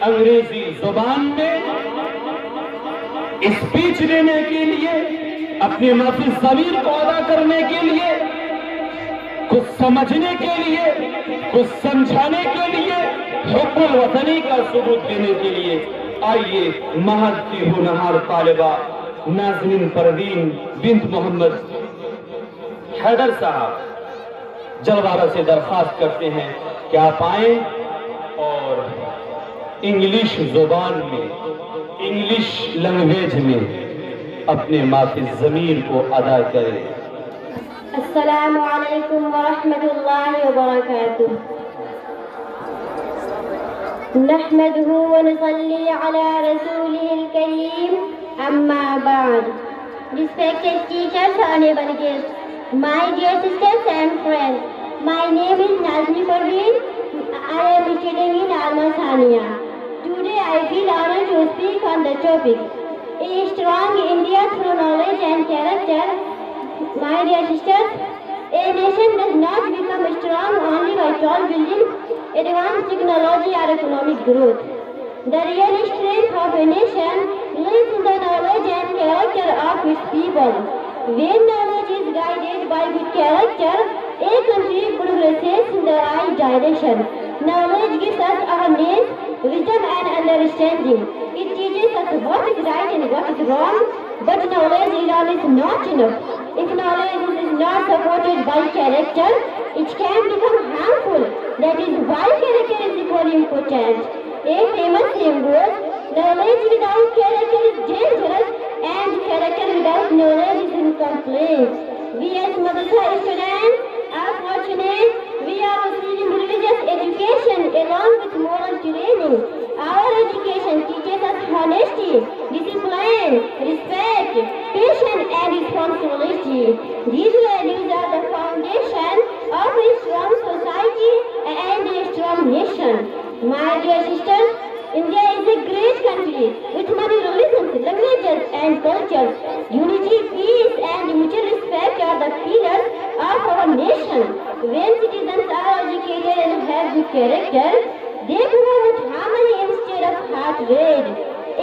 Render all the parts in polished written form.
انگریزی زبان میں اسپیچ دینے کے لیے، اپنی محفل ضمیر کو ادا کرنے کے لیے، کچھ سمجھنے کے لیے، کچھ سمجھانے کے لیے، حب الوطنی کا ثبوت دینے کے لیے آئیے مہد کی ہونہار طالبہ نازنین پروین بنت محمد حیدر صاحب جلوارہ سے درخواست کرتے ہیں کہ آپ آئیں اور انگلش زبان میں، انگلش لینگویج میں اپنے محفل ضمیر کو ادا کریں۔ السلام علیکم ورحمۃ اللہ وبرکاتہ۔ نحمده ونصلي على رسوله الكريم اما بعد. Respected teachers, honorable guests, my dear sisters and friends, my name is Nazneen Parveen. I am studying in Al-Masaniya. Today I feel honored to speak on the topic A Strong India Through Knowledge and Character. My dear sisters, a nation does not become strong only by tall buildings, advanced technology or economic growth. The real strength of a nation lies in the knowledge and character of its people. When knowledge is guided by good character, a country progresses in the right direction. Knowledge gives us awareness, wisdom and understanding. It teaches us what is right and what is wrong, but knowledge alone is not enough. If knowledge is not supported by character, it can become harmful. That is why character is equally important. A famous saying goes, knowledge without character is dangerous, and character without knowledge is incomplete. We as madrasa students are fortunate. We are receiving religious education along with moral training. Our education teaches us honesty, discipline, respect, patience and responsibility. These values are the foundation of a strong society and a strong nation. My dear sisters, India is a great country with many religions, languages and cultures. Unity, peace and mutual respect are the pillars of our nation. When citizens are educated and have good character, they grow with harmony instead of heart rage.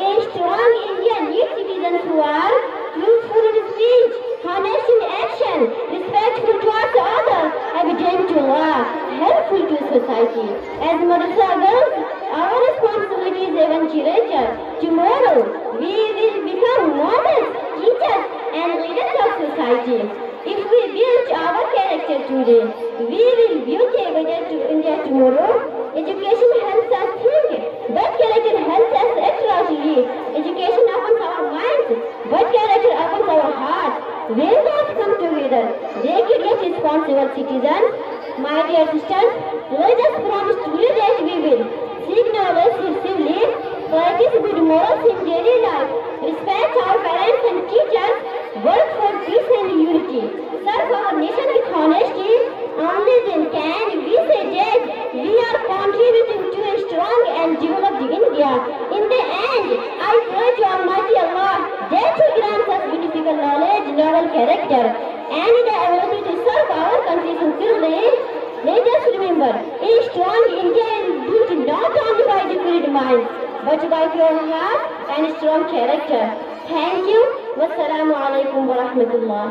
A strong India needs citizens who are truthful in speech, honest in action, respectful towards others, obedient to law, helpful to society. As madrasa girls, our responsibility is even greater. Tomorrow, we will become models, teachers, and leaders of society. If we build our character today, we will build a better India tomorrow. Education helps us think, but character helps us act rightly. Education opens our minds, but character opens our hearts. When both come together, they create responsible citizens. My dear sisters, let us promise today that we will seek knowledge, receive lead, practice good morals in daily life, respect our parents and teachers, work for peace and unity, serve our nation with honesty. Only then can we say that we are contributing to a strong and developed India. In the end, I pray to Almighty Allah that He grants us beautiful knowledge, noble character, and the ability to serve our country sincerely. Let us remember, a strong India is built not only by educated minds, but by pure heart and strong character. Thank you. Wassalamu alaikum wa rahmatullah.